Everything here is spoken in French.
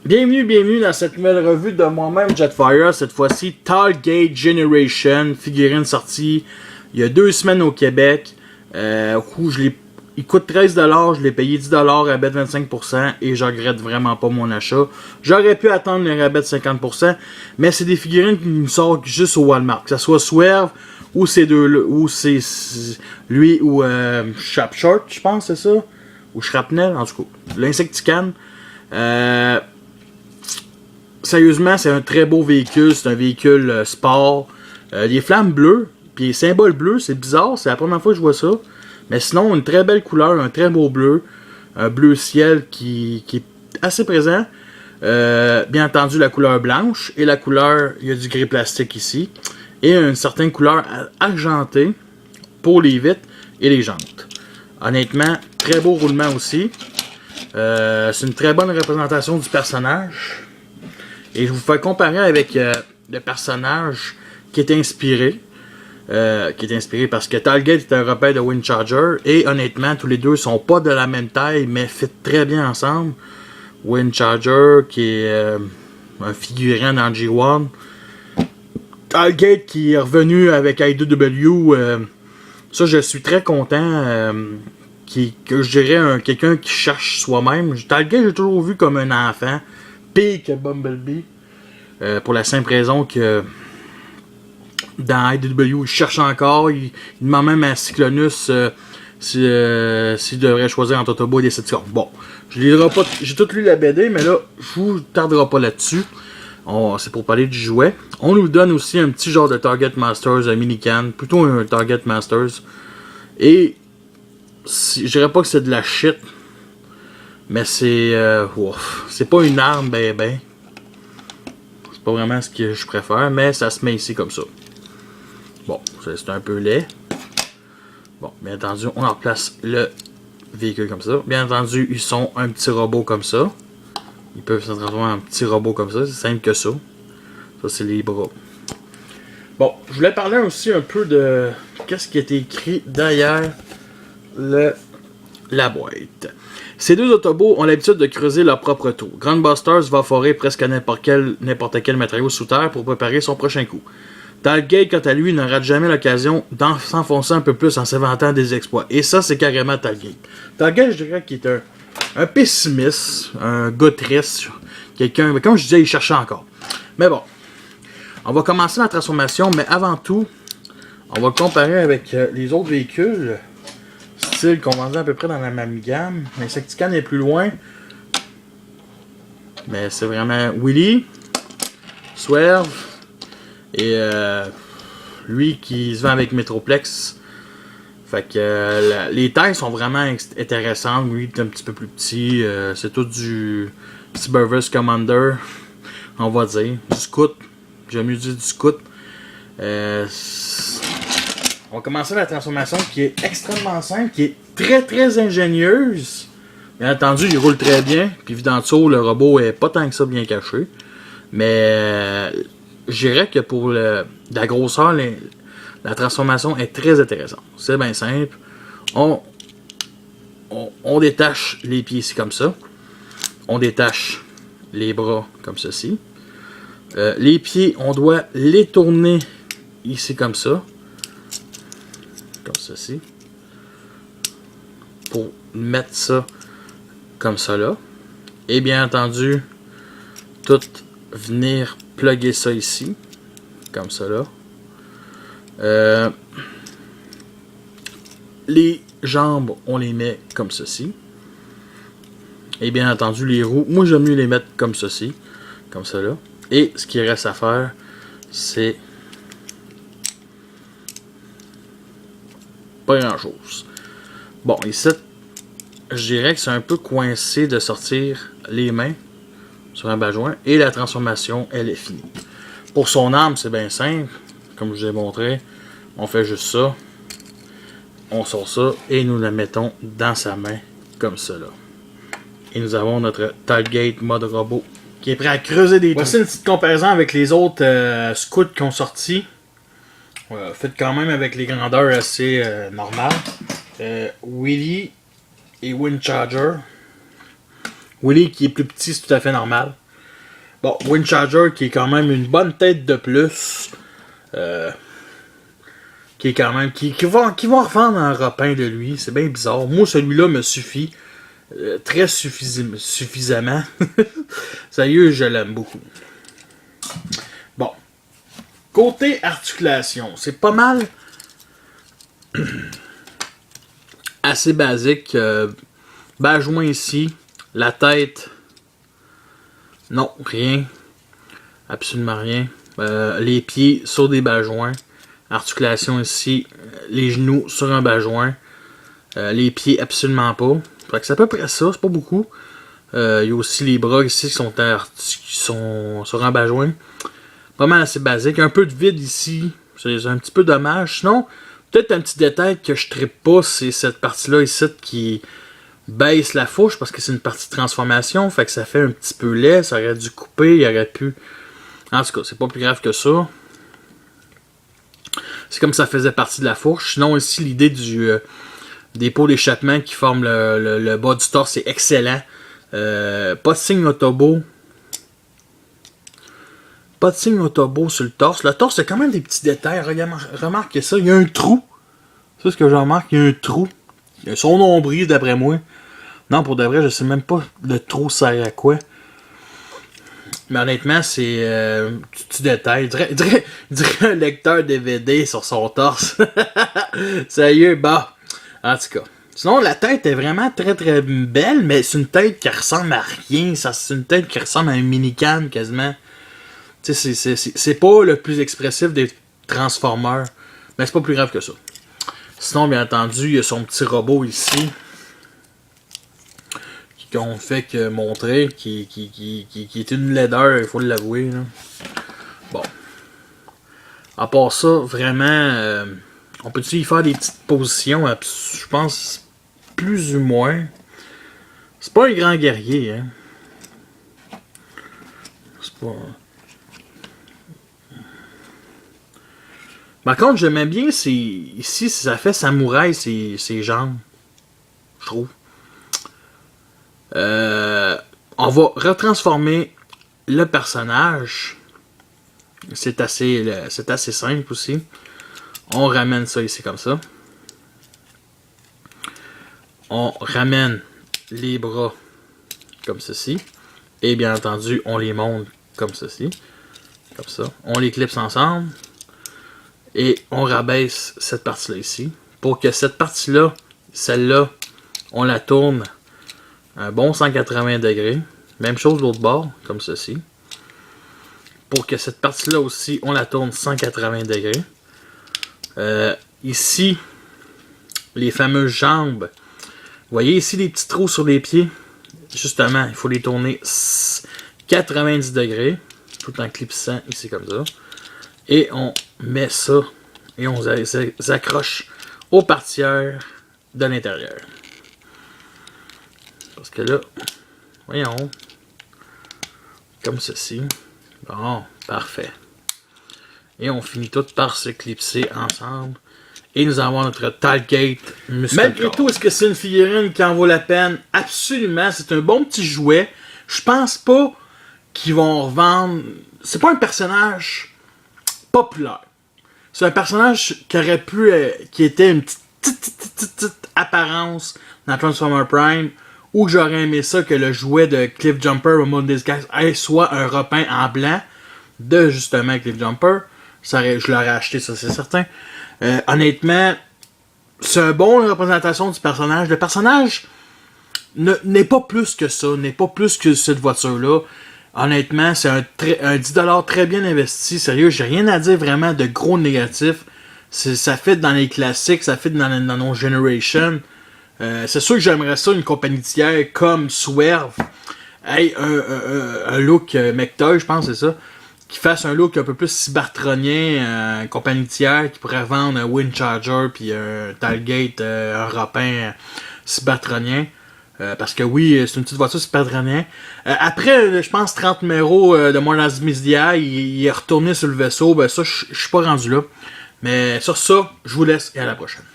Bienvenue dans cette nouvelle revue de moi-même Jetfire, cette fois-ci Target Generation, figurine sortie il y a 2 semaines au Québec, où il coûte 13$, je l'ai payé 10$, rabais de 25% et je regrette vraiment pas mon achat. J'aurais pu attendre le rabais de 50%, mais c'est des figurines qui me sortent juste au Walmart, que ce soit Swerve ou ces deux-là, ou c'est lui ou Short, je pense c'est ça, ou Shrapnel, en tout cas, l'Insecticane. Sérieusement, c'est un très beau véhicule. C'est un véhicule sport. Les flammes bleues, puis les symboles bleus, c'est bizarre. C'est la première fois que je vois ça. Mais sinon, une très belle couleur, un très beau bleu. Un bleu ciel qui est assez présent. Bien entendu, la couleur blanche. Et la couleur, il y a du gris plastique ici. Et une certaine couleur argentée pour les vitres et les jantes. Honnêtement, très beau roulement aussi. C'est une très bonne représentation du personnage. Et je vous fais comparer avec le personnage qui est inspiré. Parce que Target est un repère de Windcharger. Et honnêtement, tous les deux sont pas de la même taille, mais fit très bien ensemble. Windcharger qui est un figurant dans G1. Target qui est revenu avec IDW. Ça, je suis très content. Que je dirais quelqu'un qui cherche soi-même. Target, j'ai toujours vu comme un enfant. Pire que Bumblebee. Pour la simple raison que dans IDW, il cherche encore. Il demande même à Cyclonus s'il devrait choisir entre Autobot et Decepticon. Bon, j'ai tout lu la BD, mais là, je vous tardera pas là-dessus. C'est pour parler du jouet. On nous donne aussi un petit genre de Target Masters, un mini-can. Plutôt un Target Masters. Et je dirais pas que c'est de la shit. Mais c'est pas une arme, ben. C'est pas vraiment ce que je préfère, mais ça se met ici comme ça. Bon, c'est un peu laid. Bon, bien entendu, on en replace le véhicule comme ça. Bien entendu, ils sont un petit robot comme ça. Ils peuvent se transformer en un petit robot comme ça, c'est simple que ça. Ça, c'est les bras. Bon, je voulais parler aussi un peu de qu'est-ce qui a été écrit derrière la boîte. Ces deux Autobots ont l'habitude de creuser leur propre trou. Groundbusters va forer presque n'importe quel matériau sous terre pour préparer son prochain coup. Target, quant à lui, ne rate jamais l'occasion d'enfoncer un peu plus en s'inventant des exploits. Et ça, c'est carrément Target. Target, je dirais qu'il est un pessimiste, un gars triste, quelqu'un, mais comme je disais, il cherchait encore. Mais bon, on va commencer la transformation, mais avant tout, on va comparer avec les autres véhicules. Style qu'on vendait à peu près dans la même gamme. L'Insecticane est plus loin. Mais c'est vraiment Willy, Swerve et lui qui se vend avec Metroplex. Fait que les tailles sont vraiment intéressantes. Lui est un petit peu plus petit. C'est tout du Cyberverse Commander. On va dire. Du Scout. J'aime mieux dire du Scout. On va commencer la transformation qui est extrêmement simple, qui est très très ingénieuse. Bien entendu, il roule très bien. Puis évidemment, le robot est pas tant que ça bien caché. Mais je dirais que pour la grosseur, la transformation est très intéressante. C'est bien simple. On détache les pieds ici comme ça. On détache les bras comme ceci. Les pieds, on doit les tourner ici comme ça. Comme ceci. Pour mettre ça comme ça là. Et bien entendu, tout venir plugger ça ici. Comme ça là. Les jambes, on les met comme ceci. Et bien entendu, les roues, moi j'aime mieux les mettre comme ceci. Comme ça là. Et ce qui reste à faire, c'est pas grand chose. Bon, ici, je dirais que c'est un peu coincé de sortir les mains sur un bas-joint. Et la transformation, elle est finie. Pour son arme, c'est bien simple. Comme je vous ai montré, on fait juste ça. On sort ça et nous la mettons dans sa main comme ça là. Et nous avons notre Target mode robot qui est prêt à creuser des trous. Voici une petite comparaison avec les autres scouts qui ont sorti. Faites quand même avec les grandeurs assez normales. et Windcharger. Willy qui est plus petit, c'est tout à fait normal. Bon, Windcharger qui est quand même une bonne tête de plus. Qui est quand même. Qui va revendre un repeint de lui. C'est bien bizarre. Moi, celui-là me suffit. Très suffisamment. Sérieux, je l'aime beaucoup. Bon. Côté articulation, c'est pas mal assez basique. Bas joint ici. La tête. Non, rien. Absolument rien. Les pieds sur des bas joints. Articulation ici. Les genoux sur un bas joint. Les pieds absolument pas. Fait que c'est à peu près ça, c'est pas beaucoup. Il y a aussi les bras ici qui sont sur un bas joint. Pas mal assez basique. Un peu de vide ici. C'est un petit peu dommage. Sinon, peut-être un petit détail que je trippe pas, c'est cette partie-là ici qui baisse la fourche parce que c'est une partie de transformation. Fait que ça fait un petit peu laid. Ça aurait dû couper. Il aurait pu. En tout cas, c'est pas plus grave que ça. C'est comme ça faisait partie de la fourche. Sinon, ici, l'idée des pots d'échappement qui forment le bas du torse, c'est excellent. Pas de signe autobo. Pas de signe autobo sur le torse. Le torse, c'est quand même des petits détails. Remarquez ça. Il y a un trou. C'est ce que je remarque. Il y a un trou. Il y a son nombril, d'après moi. Non, pour de vrai, je sais même pas le trou sert à quoi. Mais honnêtement, c'est un petit détail. Je dirais un lecteur DVD sur son torse. Sérieux, bah. En tout cas. Sinon, la tête est vraiment très très belle, mais c'est une tête qui ressemble à rien. C'est une tête qui ressemble à un mini-can quasiment. Tu sais, c'est pas le plus expressif des Transformers. Mais c'est pas plus grave que ça. Sinon, bien entendu, il y a son petit robot ici. Qu'on fait que montrer, qui est une laideur, il faut l'avouer. Bon. À part ça, vraiment, on peut-tu y faire des petites positions, je pense, plus ou moins. C'est pas un grand guerrier, hein. C'est pas... Par contre, j'aimais bien, ici, ça fait samouraï, ses jambes. Je trouve. On va retransformer le personnage. C'est assez simple aussi. On ramène ça ici comme ça. On ramène les bras comme ceci. Et bien entendu, on les monte comme ceci. Comme ça. On les clipse ensemble. Et on rabaisse cette partie-là ici. Pour que cette partie-là, celle-là, on la tourne un bon 180 degrés. Même chose de l'autre bord, comme ceci. Pour que cette partie-là aussi, on la tourne 180 degrés. Ici, les fameuses jambes. Vous voyez ici les petits trous sur les pieds. Justement, il faut les tourner 90 degrés. Tout en clipsant ici comme ça. Et on met ça. Et on les accroche aux partières de l'intérieur. Parce que là, voyons. Comme ceci. Bon, parfait. Et on finit tout par se clipser ensemble. Et nous avons notre Talgate Muscle. Malgré tout, est-ce que c'est une figurine qui en vaut la peine? Absolument. C'est un bon petit jouet. Je pense pas qu'ils vont revendre... C'est pas un personnage populaire. C'est un personnage qui aurait pu... qui était une petite apparence dans Transformer Prime. Ou que j'aurais aimé ça que le jouet de Cliff Jumper au Moon Disguise soit un repeint en blanc de justement Cliff Jumper. Je l'aurais acheté, ça c'est certain. Honnêtement, c'est une bonne représentation du personnage. Le personnage n'est pas plus que ça, n'est pas plus que cette voiture-là. Honnêtement, c'est un 10$ très bien investi. Sérieux, j'ai rien à dire vraiment de gros négatif. Ça fit dans les classiques, ça fit dans nos generations. C'est sûr que j'aimerais ça, une compagnie tiers comme Swerve. Hey, un look McToy, je pense, c'est ça. Qui fasse un look un peu plus cybertronien, compagnie tiers, qui pourrait vendre un Windcharger puis un Talgate, un repeint cybertronien. Parce que oui, c'est une petite voiture cybertronien. Après, je pense, 30 numéros de More Last Media, il est retourné sur le vaisseau. Ben ça, je suis pas rendu là. Mais sur ça, je vous laisse et à la prochaine.